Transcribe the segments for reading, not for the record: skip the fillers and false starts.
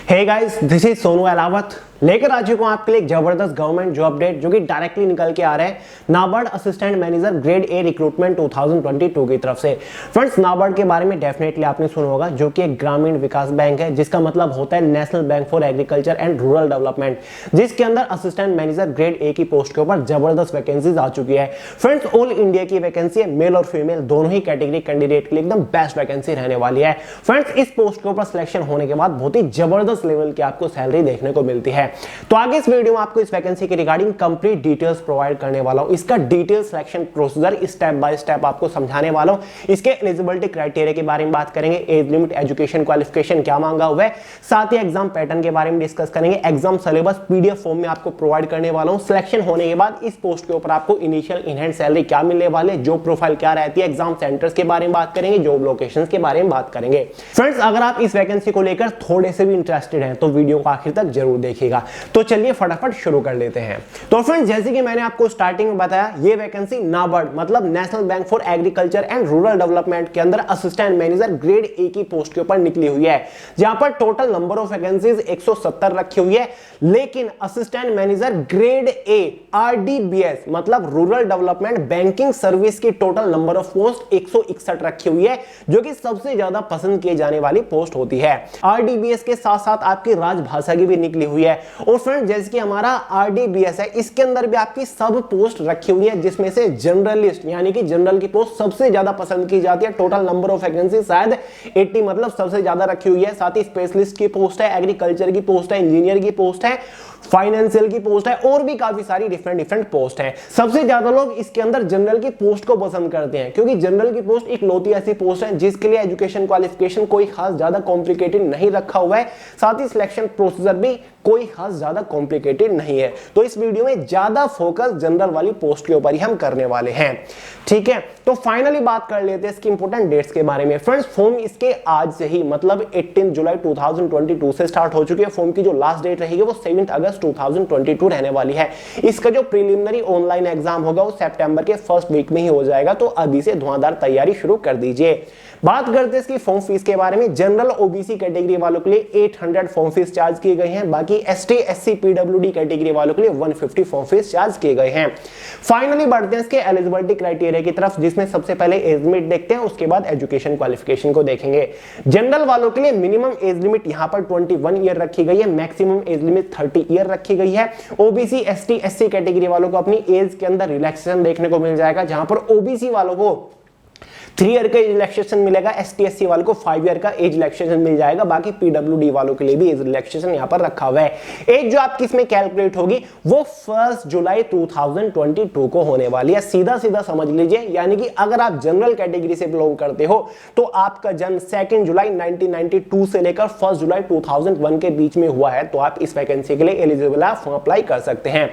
Hey guys, this is Sonu Alawat लेकर आ चुका हूं आपके लिए एक जबरदस्त गवर्नमेंट जॉब अपडेट जो कि डायरेक्टली निकल के आ रहा है NABARD assistant manager grade A recruitment 2022 की तरफ से। फ्रेंड्स, नाबार्ड के बारे में डेफिनेटली आपने सुना होगा, जो कि एक ग्रामीण विकास बैंक है जिसका मतलब होता है national bank for agriculture and rural development, जिसके अंदर असिस्टेंट मैनेजर ग्रेड ए की पोस्ट के ऊपर जबरदस्त वैकेंसीज आ चुकी है। फ्रेंड्स, ऑल इंडिया की वैकेंसी है, मेल और फीमेल दोनों ही कैटेगरी कैंडिडेट के लिए एकदम बेस्ट वैकेंसी रहने वाली है। फ्रेंड्स, इस पोस्ट के ऊपर सिलेक्शन होने के बाद बहुत ही जबरदस्त लेवल की आपको सैलरी देखने को मिलती है। तो आगे इस वीडियो में आपको इस वैकेंसी के रिगार्डिंग कंप्लीट डिटेल्स प्रोवाइड करने वाला हूं। इसका detail selection procedure step by step आपको समझाने वाला हूं। इसके एलिजिबिलिटी क्राइटेरिया के बारे में बात करेंगे, एज लिमिट, एजुकेशन क्वालिफिकेशन क्या मांगा हुआ है, साथ ही एग्जाम पैटर्न के बारे में डिस्कस करेंगे। एग्जाम सिलेबस पीडीएफ फॉर्म में आपको प्रोवाइड करने वाला हूं। सिलेक्शन होने के बाद इस पोस्ट के ऊपर आपको इनिशियल इन हैंड सैलरी क्या मिलने वाले है, जॉब प्रोफाइल क्या रहती है, एग्जाम सेंटर्स के बारे में बात करेंगे, जॉब लोकेशंस के बारे में बात करेंगे। फ्रेंड्स, अगर आप इस वैकेंसी को लेकर थोड़े से भी इंटरेस्टेड हैं तो वीडियो को आखिर तक जरूर देखिएगा। तो चलिए फटाफट शुरू कर लेते हैं। तो फ्रेंड्स, जैसे कि मैंने आपको स्टार्टिंग में बताया, ये वैकेंसी नाबार्ड मतलब national bank for agriculture and rural development के अंदर असिस्टेंट मैनेजर ग्रेड ए की पोस्ट के ऊपर निकली हुई है, जहां पर टोटल नंबर ऑफ वैकेंसीज 170 रखी हुई है। लेकिन assistant manager grade A RDBS मतलब रूरल डेवलपमेंट बैंकिंग सर्विस की टोटल नंबर ऑफ पोस्ट 161 रखी हुई है, जो कि सबसे ज्यादा पसंद किए जाने वाली पोस्ट होती है। आरडीबीएस के साथ साथ आपकी राजभाषा की भी निकली हुई है। और फ्रेंड, जैसे कि हमारा आरडीबीएस है, इसके अंदर भी आपकी सब पोस्ट रखी हुई है, जिसमें से जनरलिस्ट यानी कि जनरल की पोस्ट सबसे ज्यादा पसंद की जाती है। टोटल नंबर ऑफ वैकेंसी शायद 80 मतलब सबसे ज्यादा रखी हुई है। साथ ही स्पेशलिस्ट की पोस्ट है, एग्रीकल्चर की पोस्ट है, इंजीनियर की पोस्ट है, फाइनेंशियल की पोस्ट है और भी काफी सारी डिफरेंट पोस्ट हैं। सबसे ज्यादा लोग इसके अंदर जनरल की पोस्ट को पसंद करते हैं, क्योंकि जनरल की पोस्ट एक लौती ऐसी पोस्ट है जिसके लिए एजुकेशन क्वालिफिकेशन कोई खास ज्यादा कॉम्प्लिकेटेड नहीं रखा हुआ है। साथ ही सिलेक्शन प्रोसीजर भी कोई खास ज्यादा कॉम्प्लिकेटेड नहीं है। तो इस वीडियो में ज्यादा फोकस जनरल वाली पोस्ट के ऊपर ही हम करने वाले हैं, ठीक है। तो फाइनली बात कर लेते हैं इसकी इंपॉर्टेंट डेट्स के बारे में। फ्रेंड्स, फॉर्म इसके आज से ही मतलब 18 जुलाई 2022 से स्टार्ट हो चुकी है। फॉर्म की जो लास्ट डेट रहेगी वो 7 अगस्त 2022 रहने वाली है। इसका जो प्रीलिमिनरी ऑनलाइन एग्जाम होगा वो सितंबर के फर्स्ट वीक में ही हो जाएगा। तो अभी से धुआंधार तैयारी शुरू कर दीजिए। बात करते हैं इसकी फॉर्म फीस के बारे में। जनरल ओबीसी कैटेगरी वालों के लिए 800 फॉर्म फीस चार्ज किए गए हैं। बाकी एसटी, एससी, पीडब्ल्यूडी कैटेगरी वालों के लिए 150 फॉर्म फीस चार्ज किए गए हैं। फाइनली बढ़ते हैं इसके एलिजिबिलिटी क्राइटेरिया की तरफ, जिसमें सबसे पहले एज लिमिट देखते हैं, उसके बाद एजुकेशन क्वालिफिकेशन को देखेंगे। जनरल वालों के लिए मिनिमम एज लिमिट यहां पर 21 ईयर रखी गई है, मैक्सिमम एज लिमिट 30 ईयर रखी गई है। ओबीसी, एसटी, एससी कैटेगरी वालों को अपनी एज के अंदर रिलैक्सेशन देखने को मिल जाएगा, जहां पर ओबीसी वालों को 3 ईयर का एज रिलैक्सेशन मिलेगा, एसटी एससी वालों को 5 ईयर का एज रिलैक्सेशन मिल जाएगा। बाकी पीडब्ल्यूडी वालों के लिए भी एज रिलैक्सेशन यहां पर रखा हुआ है। एज जो आपकी इसमें कैलकुलेट होगी वो 1 जुलाई 2022 को होने वाली है। सीधा सीधा समझ लीजिए, यानी कि अगर आप जनरल कैटेगरी से बिलोंग करते हो तो आपका जन्म 2 जुलाई 1992 से लेकर 1 जुलाई 2001 के बीच में हुआ है, तो आप इस वैकेंसी के लिए एलिजिबल आप फॉर्म अप्लाई कर सकते हैं।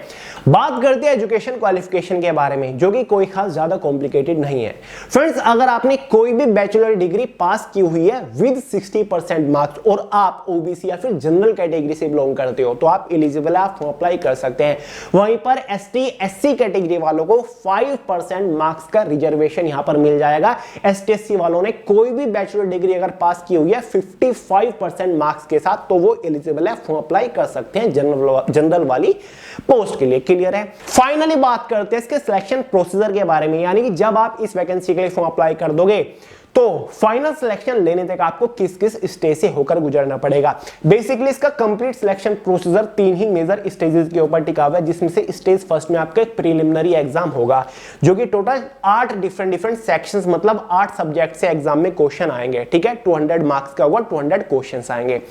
बात करते हैं एजुकेशन क्वालिफिकेशन के बारे में, जो कि कोई खास ज्यादा कॉम्प्लिकेटेड नहीं है। फ्रेंड्स, अगर आपने कोई भी बैचलर डिग्री पास की हुई है विद 60% मार्क्स और आप ओबीसी या फिर जनरल कैटेगरी से बिलोंग करते हो तो आप एलिजिबल आप फॉर्म अप्लाई कर सकते हैं। वहीं पर एसटी, एससी कैटेगरी वालों को 5% मार्क्स का रिजर्वेशन यहां पर मिल जाएगा। एसटी, एससी वालों ने कोई भी बैचलर डिग्री अगर पास की हुई है 55% मार्क्स के साथ तो वो एलिजिबल है, फॉर्म अप्लाई कर सकते हैं जनरल वाली पोस्ट के लिए। क्लियर है। फाइनली बात करते हैं इसके सिलेक्शन प्रोसीजर के बारे में, यानी कि जब आप इस वैकेंसी के लिए फॉर्म अप्लाई कर दोगे तो फाइनल सिलेक्शन लेने तक आपको किस किस स्टेज से होकर गुजरना पड़ेगा। बेसिकली इसका कंप्लीट सिलेक्शन प्रोसीजर 3 ही मेजर स्टेजेस के ऊपर टिका हुआ है, जिसमें से स्टेज फर्स्ट में आपका एक प्रीलिमिनरी एग्जाम होगा, जो कि टोटल 8 डिफरेंट सेक्शंस मतलब 8 सब्जेक्ट से एग्जाम में क्वेश्चन आएंगे, ठीक है। 200 मार्क्स का होगा, 200 क्वेश्चंस आएंगे।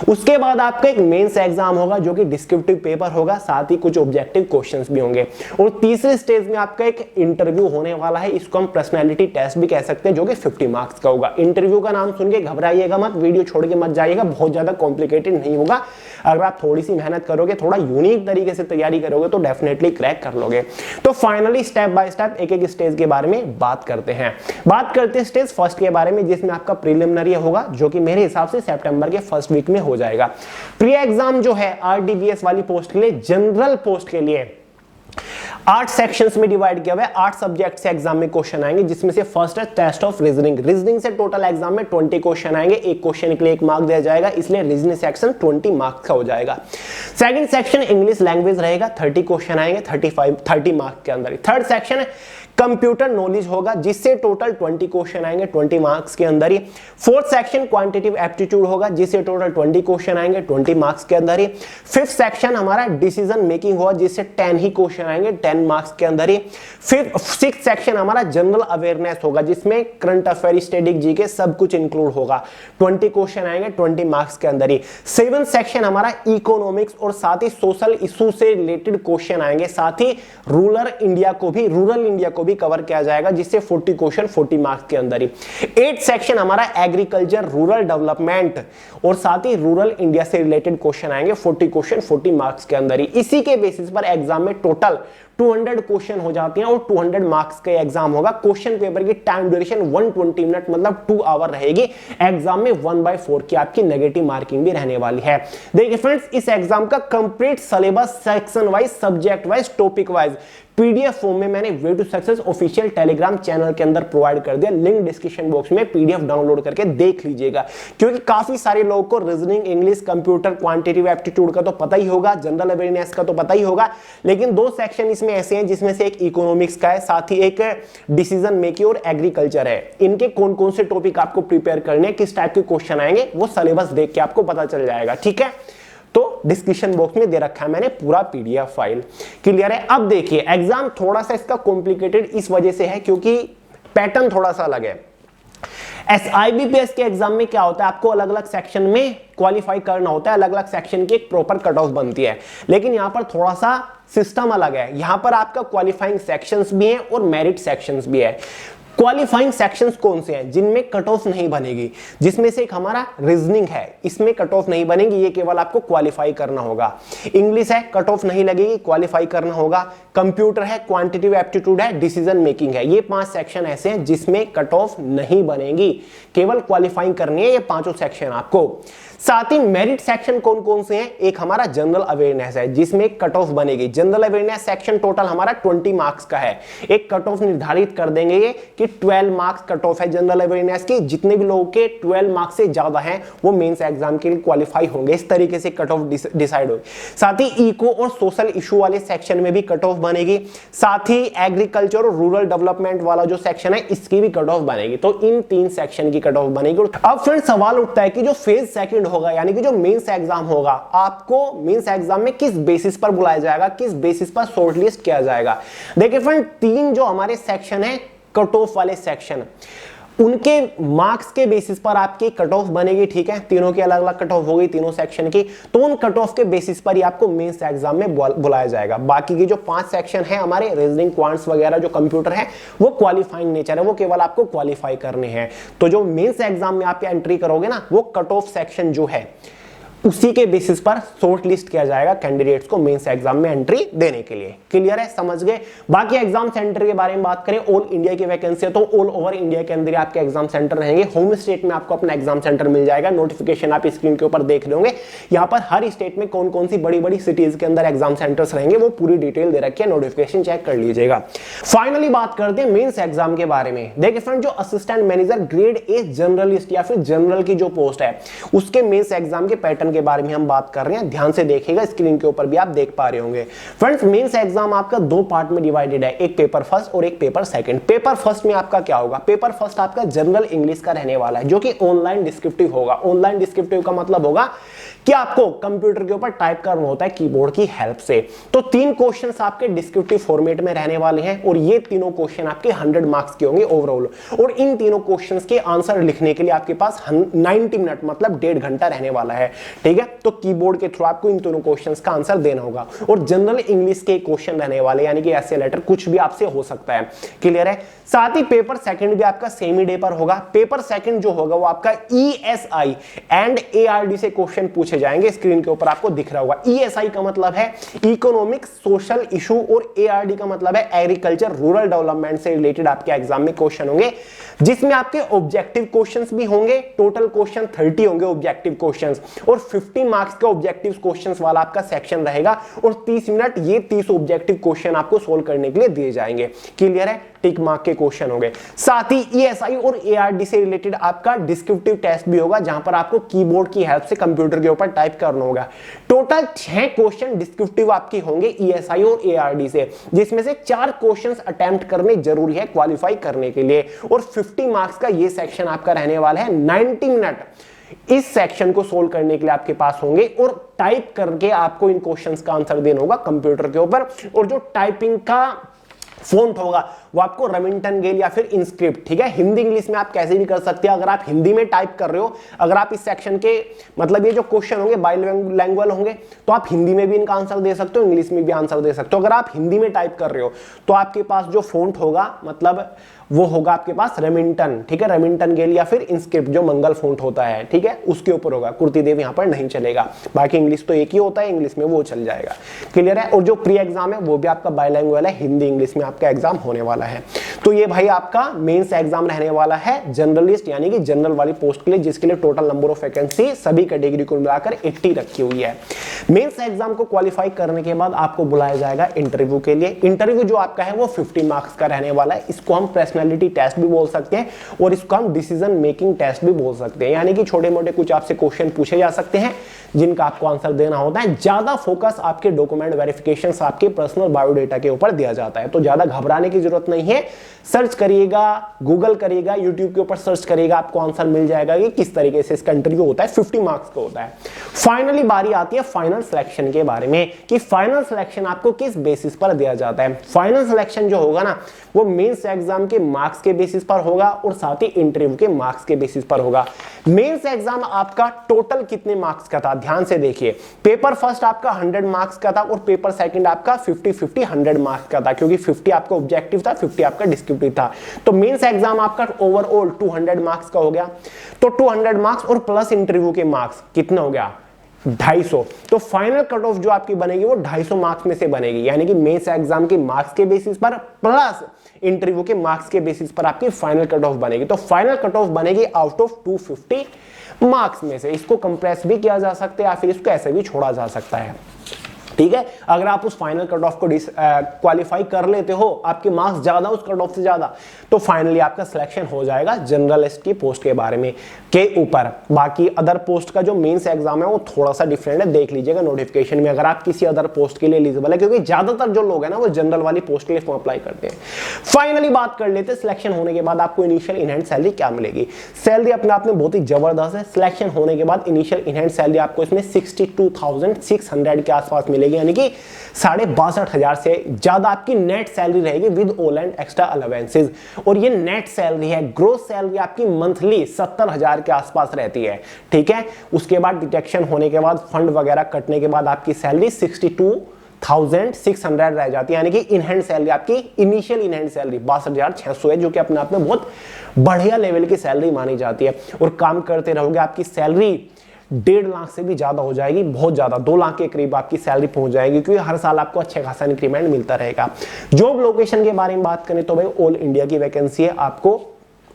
उसके बाद आपका एक मेंस एग्जाम होगा जो कि डिस्क्रिप्टिव पेपर होगा, साथ ही कुछ ऑब्जेक्टिव क्वेश्चंस भी होंगे। और तीसरे स्टेज में आपका एक इंटरव्यू होने वाला है, इसको हम पर्सनैलिटी टेस्ट भी कह सकते हैं, जो कि 50 मार्क्स का होगा। इंटरव्यू का नाम सुन के घबराइएगा मत, वीडियो छोड़ के मत जाइएगा, बहुत ज्यादा कॉम्प्लिकेटेड नहीं होगा। अगर आप थोड़ी सी मेहनत करोगे, थोड़ा यूनिक तरीके से तैयारी करोगे तो डेफिनेटली क्रैक कर लोगे। तो फाइनली स्टेप बाय स्टेप एक एक स्टेज के बारे में बात करते हैं। बात करते हैं स्टेज फर्स्ट के बारे में, जिसमें आपका प्रीलिमिनरी होगा, जो कि मेरे हिसाब से सितंबर के फर्स्ट वीक में हो जाएगा। प्री एग्जाम जो है आरडीबीएस वाली पोस्ट के लिए, जनरल पोस्ट के लिए 8 सेक्शंस में डिवाइड किया हुआ है, 8 सब्जेक्ट से एग्जाम में क्वेश्चन आएंगे, जिसमें से फर्स्ट है टेस्ट ऑफ रीजनिंग। रीजनिंग से टोटल एग्जाम में 20 क्वेश्चन आएंगे, एक क्वेश्चन के लिए 1 मार्क दिया जाएगा, इसलिए रीजनिंग सेक्शन 20 मार्क्स का हो जाएगा। सेकंड सेक्शन इंग्लिश लैंग्वेज रहेगा, 30 क्वेश्चन आएंगे 30 मार्क्स के अंदर। थर्ड सेक्शन कंप्यूटर नॉलेज होगा, जिससे टोटल 20 क्वेश्चन आएंगे 20 मार्क्स के अंदर ही। फोर्थ सेक्शन क्वांटिटेटिव एप्टीट्यूड होगा, जिससे टोटल 20 क्वेश्चन आएंगे 20 मार्क्स के अंदर ही। फिफ्थ सेक्शन हमारा डिसीजन मेकिंग होगा, जिससे 10 ही क्वेश्चन आएंगे 10 मार्क्स के अंदर ही। फिर सिक्स्थ सेक्शन हमारा जनरल अवेयरनेस होगा, जिसमें करंट अफेयर, स्टैटिक, जीके सब कुछ इंक्लूड होगा, 20 क्वेश्चन आएंगे 20 मार्क्स के अंदर ही। सेवेंथ सेक्शन हमारा इकोनॉमिक्स और साथ ही सोशल इशू से रिलेटेड क्वेश्चन आएंगे, साथ ही रूरल इंडिया को भी कवर किया जाएगा, जिससे 40 क्वेश्चन 40 मार्क्स के अंदर ही। 8th सेक्शन हमारा एग्रीकल्चर, रूरल डेवलपमेंट और साथ ही रूरल इंडिया से रिलेटेड क्वेश्चन आएंगे, 40 क्वेश्चन 40 मार्क्स के अंदर ही। इसी के बेसिस पर एग्जाम में टोटल 200 क्वेश्चन हो जाते हैं और 200 मार्क्स का एग्जाम होगा। क्वेश्चन पेपर की टाइम ड्यूरेशन 120 मिनट मतलब 2 आवर रहेगी। एग्जाम में 1/4 की आपकी नेगेटिव मार्किंग भी रहने वाली है। देखिए फ्रेंड्स, इस एग्जाम का complete syllabus section wise, subject wise, topic wise PDF form में मैंने way to success official Telegram channel के अंदर प्रोवाइड कर दिया, लिंक डिस्क्रिप्शन बॉक्स में, पीडीएफ डाउनलोड करके देख लीजिएगा। क्योंकि काफी सारे लोगों को reasoning, English, computer, quantitative aptitude का तो पता ही होगा, जनरल अवेयरनेस का तो पता ही होगा, लेकिन 2 सेक्शन इसमें ऐसे हैं जिसमें से एक इकोनॉमिक्स का है, साथ ही एक डिसीजन मेकिंग और एग्रीकल्चर है। इनके कौन कौन से टॉपिक आपको प्रिपेयर करने हैं, किस टाइप के क्वेश्चन आएंगे, वो सिलेबस देख के आपको पता चल जाएगा। ठीक है, तो डिस्क्रिप्शन बॉक्स में दे रखा है मैंने पूरा पीडीएफ फाइल। क्लियर है? अब देखिए, एग्जाम थोड़ा सा इसका कॉम्प्लिकेटेड इस वजह से है क्योंकि पैटर्न थोड़ा सा अलग है। SIBPS के एग्जाम में क्या होता है, आपको अलग अलग सेक्शन में क्वालिफाई करना होता है, अलग अलग सेक्शन की एक प्रॉपर कट ऑफ बनती है, लेकिन यहां पर थोड़ा सा सिस्टम अलग है। यहां पर आपका क्वालिफाइंग सेक्शंस भी है और मेरिट सेक्शंस भी है। क्वालिफाइंग सेक्शंस कौन से हैं? जिनमें कट ऑफ नहीं बनेगी, जिसमें से एक हमारा रीजनिंग है, इसमें कट ऑफ नहीं बनेगी, ये केवल आपको क्वालिफाई करना होगा। इंग्लिश है, कट ऑफ नहीं लगेगी, क्वालिफाई करना होगा। कंप्यूटर है, क्वांटिटेटिव एप्टीट्यूड है, डिसीजन मेकिंग है। ये 5 सेक्शन ऐसे हैं जिसमें कट ऑफ नहीं बनेगी, केवल क्वालिफाइंग करनी है ये 5 सेक्शन आपको। साथ ही मेरिट सेक्शन कौन कौन से हैं? एक हमारा जनरल अवेयरनेस है, जिसमें कट ऑफ बनेगी। जनरल अवेयरनेस सेक्शन टोटल हमारा 20 मार्क्स का है। एक कट ऑफ निर्धारित कर देंगे ये कि 12 मार्क्स कट ऑफ है जनरल अवेयरनेस की। जितने भी लोगों के 12 मार्क्स से ज्यादा हैं वो मेंस एग्जाम के लिए क्वालिफाई होंगे। इस तरीके से कट ऑफ डिसाइड होगी। साथ ही इको और सोशल इशू वाले सेक्शन में भी कट ऑफ बनेगी। साथ ही एग्रीकल्चर और रूरल डेवलपमेंट वाला जो सेक्शन है, इसकी भी कट ऑफ बनेगी। तो इन 3 सेक्शन की कट ऑफ बनेगी। अब फ्रेंड सवाल उठता है कि जो फेज सेकंड होगा, यानी कि जो मेंस एग्जाम होगा, आपको मेंस एग्जाम में किस बेसिस पर बुलाया जाएगा, किस बेसिस पर शॉर्टलिस्ट किया जाएगा। देखिए फ्रेंड, 3 जो हमारे सेक्शन है कट ऑफ वाले सेक्शन, उनके मार्क्स के बेसिस पर आपकी कट ऑफ बनेगी। ठीक है, तीनों की अलग अलग कट ऑफ होगी, तीनों सेक्शन की। तो उन कट ऑफ के बेसिस पर ही आपको मेंस एग्जाम में बुलाया जाएगा। बाकी की जो 5 सेक्शन है हमारे रीजनिंग, क्वांट्स वगैरह, जो कंप्यूटर है, वो क्वालिफाइंग नेचर है, वो केवल आपको क्वालिफाई करने हैं। तो जो मेंस एग्जाम में आप एंट्री करोगे ना, वो कट ऑफ सेक्शन जो है उसी के बेसिस पर शॉर्ट लिस्ट किया जाएगा कैंडिडेट्स को मेंस एग्जाम में एंट्री देने के लिए। क्लियर है? समझ गए? बाकी एग्जाम सेंटर के बारे में बात करें, ऑल इंडिया की वैकेंसी है तो ऑल ओवर इंडिया के अंदर आपके एग्जाम सेंटर रहेंगे। होम स्टेट में आपको अपना एग्जाम सेंटर मिल जाएगा। नोटिफिकेशन आप स्क्रीन के ऊपर देख रहे होंगे। यहाँ पर हर स्टेट में कौन कौन सी बड़ी बड़ी सिटीज के अंदर एग्जाम सेंटर्स रहेंगे, वो पूरी डिटेल दे रखी है, नोटिफिकेशन चेक कर लीजिएगा। फाइनली बात करते हैं मेंस एग्जाम के बारे में। देखिए फ्रेंड, जो assistant manager grade a journalist या फिर जनरल की जो पोस्ट है, उसके मेंस एग्जाम के पैटर्न के बारे में हम बात कर रहे हैं। ध्यान से देखिएगा, स्क्रीन के ऊपर भी आप देख पा रहे होंगे। फ्रेंड्स, मेंस एग्जाम आपका 2 पार्ट में डिवाइडेड है, एक पेपर फर्स्ट और एक पेपर सेकंड। पेपर फर्स्ट में आपका क्या होगा? पेपर फर्स्ट आपका जनरल इंग्लिश का रहने वाला है, जो कि ऑनलाइन डिस्क्रिप्टिव होगा। ऑनलाइन डिस्क्रिप्टिव का मतलब होगा कि आपको कंप्यूटर के ऊपर टाइप करना होता है कीबोर्ड की हेल्प से। तो 3 क्वेश्चंस आपके डिस्क्रिप्टिव फॉर्मेट में रहने वाले हैं और ये तीनों क्वेश्चन आपके 100 मार्क्स के होंगे ओवरऑल। और इन तीनों क्वेश्चंस के आंसर लिखने के लिए आपके पास 90 मिनट मतलब 1.5 घंटा रहने वाला है। ठीक है, तो कीबोर्ड के थ्रू आपको इन दोनों क्वेश्चंस का आंसर देना होगा। और जनरल इंग्लिश के क्वेश्चन रहने वाले, यानी कि ऐसे लेटर कुछ भी आपसे हो सकता है। क्लियर है? साथ ही पेपर सेकंड भी आपका सेम ही डे पर होगा। पेपर सेकंड जो होगा वो आपका ESI एंड ARD से क्वेश्चन पूछे जाएंगे। स्क्रीन के ऊपर आपको दिख रहा होगा। ESI का मतलब है इकोनॉमिक सोशल इशू और ARD का मतलब है एग्रीकल्चर रूरल डेवलपमेंट से रिलेटेड आपके एग्जाम में क्वेश्चन होंगे, जिसमें आपके ऑब्जेक्टिव क्वेश्चंस भी होंगे। टोटल क्वेश्चन 30 होंगे ऑब्जेक्टिव क्वेश्चंस, और 50 मार्क्स का ऑब्जेक्टिव क्वेश्चंस वाला आपका सेक्शन रहेगा और 30 मिनट ये 30 ऑब्जेक्टिव क्वेश्चन आपको सोल्व करने के लिए दिए जाएंगे। क्लियर है? टिक मार्क के क्वेश्चन होंगे। साथ ही ईएसआई और एआरडी से रिलेटेड आपका डिस्क्रिप्टिव टेस्ट भी होगा, जहां पर आपको कीबोर्ड की हेल्प से कंप्यूटर के ऊपर टाइप करना होगा। टोटल 6 क्वेश्चन डिस्क्रिप्टिव आपके होंगे ईएसआई और एआरडी से, जिसमें से 4 क्वेश्चंस अटेम्प्ट करने जरूरी है क्वालिफाई करने के लिए। और 50 मार्क्स का ये सेक्शन आपका रहने वाला है। 90 मिनट इस सेक्शन को सोल्व करने के लिए आपके पास होंगे और टाइप करके आपको इन क्वेश्चंस का आंसर देना होगा कंप्यूटर के ऊपर। और जो टाइपिंग का फॉन्ट होगा वो आपको रेमिंगटन गेल या फिर इंस्क्रिप्ट, ठीक है। हिंदी इंग्लिश में आप कैसे भी कर सकते हैं। अगर आप हिंदी में टाइप कर रहे हो, अगर आप इस सेक्शन के मतलब ये जो क्वेश्चन होंगे बाइलिंगुअल होंगे, तो आप हिंदी में भी इनका आंसर दे सकते हो, इंग्लिश में भी आंसर दे सकते हो। अगर आप हिंदी में टाइप कर रहे हो तो आपके पास जो फॉन्ट होगा मतलब वो होगा आपके पास रेमिंगटन, ठीक है, रेमिंगटन गेल या फिर इंस्क्रिप्ट जो मंगल फॉन्ट होता है, ठीक है, उसके ऊपर होगा। कुर्ती देव यहां पर नहीं चलेगा। बाकी इंग्लिश तो एक ही होता है, इंग्लिश में वो चल जाएगा। क्लियर है? और जो प्री एग्जाम है वो भी आपका बाइलिंगुअल है, हिंदी इंग्लिश में आपका एग्जाम होने वाला है। तो ये भाई आपका मेंस एग्जाम रहने वाला है जनरलिस्ट यानी कि जनरल वाली पोस्ट के लिए, जिसके लिए टोटल नंबर ऑफ वैकेंसी सभी कैटेगरी को मिलाकर 80 रखी हुई है। मेंस एग्जाम को क्वालिफाई करने के बाद आपको बुलाया जाएगा इंटरव्यू के लिए। इंटरव्यू जो आपका है वो 50 मार्क्स का रहने वाला है। इसको हम पर्सनालिटी टेस्ट भी बोल सकते हैं और इसको हम डिसीजन मेकिंग टेस्ट भी बोल सकते हैं, यानी कि छोटे मोटे कुछ आपसे क्वेश्चन पूछे जा सकते हैं जिनका आपको आंसर देना होता है। ज्यादा फोकस आपके डॉक्यूमेंट वेरिफिकेशन, आपके पर्सनल बायोडेटा के ऊपर दिया जाता है। तो ज्यादा घबराने की जरूरत नहीं है। सर्च करिएगा, गूगल करिएगा, यूट्यूब के ऊपर सर्च करिएगा, आपको आंसर मिल जाएगा कि किस तरीके से इसका इंटरव्यू होता है। 50 मार्क्स का होता है। फाइनली बारी आती है फाइनल सिलेक्शन के बारे में कि फाइनल सिलेक्शन आपको किस बेसिस पर दिया जाता है। फाइनल सिलेक्शन जो होगा ना वो मेंस एग्जाम के मार्क्स के बेसिस पर होगा और साथ ही इंटरव्यू के मार्क्स के बेसिस पर होगा। मेंस एग्जाम आपका टोटल कितने मार्क्स का था ध्यान से देखिए। पेपर फर्स्ट आपका 100 मार्क्स का था और पेपर सेकंड आपका 50-50 100 मार्क्स का था, क्योंकि 50 आपका ऑब्जेक्टिव था, 50 आपका डिस्क्रिप्टिव था। तो मेंस एग्जाम आपका ओवरऑल 200 मार्क्स का हो गया। तो 200 मार्क्स और प्लस इंटरव्यू के मार्क्स कितना हो गया 250। तो फाइनल कट ऑफ जो आपकी बनेगी वो 250 मार्क्स में से बनेगी, यानी कि मेंस एग्जाम के मार्क्स के बेसिस पर प्लस इंटरव्यू के मार्क्स के बेसिस पर आपकी फाइनल कट ऑफ बनेगी। तो फाइनल कट ऑफ बनेगी आउट ऑफ 250 मार्क्स में से। इसको कंप्रेस भी किया जा सकता है या फिर इसको ऐसे भी छोड़ा जा सकता है, ठीक है। अगर आप उस फाइनल कट ऑफ को क्वालिफाई कर लेते हो, आपके मार्क्स ज्यादा उस कट ऑफ से ज्यादा, तो फाइनली आपका सिलेक्शन हो जाएगा जर्नलिस्ट की पोस्ट के बारे में के ऊपर। बाकी अदर पोस्ट का जो मेंस एग्जाम है वो थोड़ा सा डिफरेंट है, देख लीजिएगा नोटिफिकेशन में अगर आप किसी अदर पोस्ट के लिए एलिजिबल है, क्योंकि ज्यादातर जो लोग हैं ना वो जनरल वाली पोस्ट के लिए फॉर्म अप्लाई करते हैं। फाइनली बात कर लेते हैं सिलेक्शन होने के बाद आपको इनिशियल इन हैंड सैलरी क्या मिलेगी। सैलरी अपने आप में बहुत ही जबरदस्त है। सिलेक्शन होने के बाद इनिशियल इन हैंड सैलरी आपको इसमें 62,600 के आसपास मिलेगी, यानी कि 62,500 से ज्यादा आपकी नेट सैलरी रहेगी with all and extra allowances. और ये नेट सैलरी है, ग्रोस सैलरी आपकी मंथली 70,000 के आसपास रहती है, ठीक है। उसके बाद डिटेक्शन होने के बाद फंड वगैरह कटने के बाद आपकी सैलरी 62,600 रह जाती है, यानी कि इन हैंड सैलरी आपकी इनिशियल इन हैंड सैलरी 62,600 है, जो कि अपने आप में बहुत बढ़िया लेवल की सैलरी मानी जाती है। और काम करते रहोगे आपकी सैलरी 1.5 लाख से भी ज्यादा हो जाएगी, बहुत ज्यादा 2 लाख के करीब आपकी सैलरी पहुंच जाएगी, क्योंकि हर साल आपको अच्छा खासा इंक्रीमेंट मिलता रहेगा। जॉब लोकेशन के बारे में बात करें तो भाई ऑल इंडिया की वैकेंसी है, आपको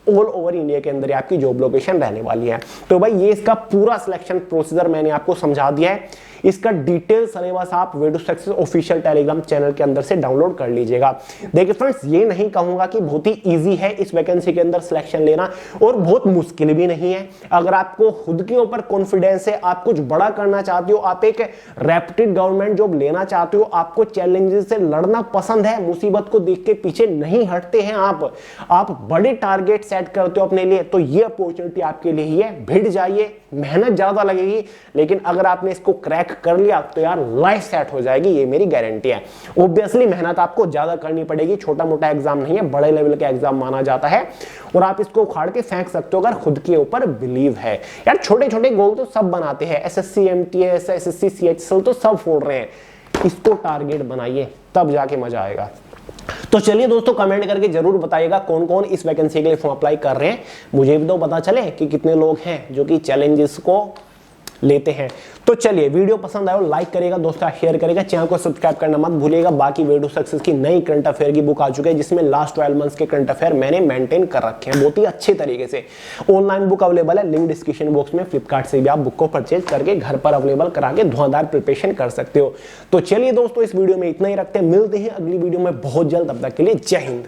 ऑल ओवर इंडिया के अंदर आपकी जॉब लोकेशन रहने वाली है। तो भाई ये इसका पूरा सिलेक्शन प्रोसीजर मैंने आपको समझा दिया है। इसका डिटेल सिलेबस आप way to success official Telegram channel के अंदर से डाउनलोड कर लीजिएगा। देखिए फ्रेंड्स, ये नहीं कहूंगा कि बहुत ही इजी है इस वैकेंसी के अंदर सिलेक्शन लेना, और बहुत मुश्किल भी नहीं है। अगर आपको खुद के ऊपर कॉन्फिडेंस है, आप कुछ बड़ा करना चाहते हो, आप एक रेप्यूटेड गवर्नमेंट जॉब लेना चाहते हो, आपको चैलेंजेस से लड़ना पसंद है, मुसीबत को देख के पीछे नहीं हटते हैं आप बड़े टारगेट सेट करते हो अपने लिए, तो ये अपॉर्चुनिटी आपके लिए ही है। भिड़ जाइए, मेहनत ज्यादा लगेगी, लेकिन अगर आपने इसको क्रैक कर लिया तो यार लाइफ सेट हो जाएगी, ये मेरी गारंटी है। ऑब्वियसली मेहनत आपको ज्यादा करनी पड़ेगी, छोटा मोटा एग्जाम नहीं है, बड़े लेवल का एग्जाम माना जाता है, और आप इसको उखाड़ के फेंक सकते हो अगर खुद के ऊपर बिलीव है। यार छोटे छोटे गोल तो सब बनाते हैं, एसएससी एमटीएस एसएससी सीएचएसएल तो सब फोड़ रहे हैं, इसको टारगेट बनाइए, तब जाके मजा आएगा। तो चलिए दोस्तों, कमेंट करके जरूर बताइएगा कौन कौन इस वैकेंसी के लिए फॉर्म अप्लाई कर रहे हैं, मुझे भी तो पता चले कि कितने लोग हैं जो कि चैलेंजेस को लेते हैं। तो चलिए, वीडियो पसंद आए लाइक करेगा, दोस्तों शेयर करेगा, चैनल को सब्सक्राइब करना मत भूलिएगा। बाकी वे टू सक्सेस की नई करंट अफेयर की बुक आ चुकी है जिसमें लास्ट 12 मंथ्स के करंट अफेयर मैंने मेंटेन कर रखे हैं बहुत ही अच्छे तरीके से। ऑनलाइन बुक अवेलेबल है, लिंक डिस्क्रिप्शन बॉक्स में, फ्लिपकार्ट से भी आप बुक को परचेज करके घर पर अवेलेबल करा के धुआंधार प्रिपरेशन कर सकते हो। तो चलिए दोस्तों, इस वीडियो में इतना ही रखते हैं, मिलते हैं अगली वीडियो में बहुत जल्द। तब तक के लिए जय हिंद।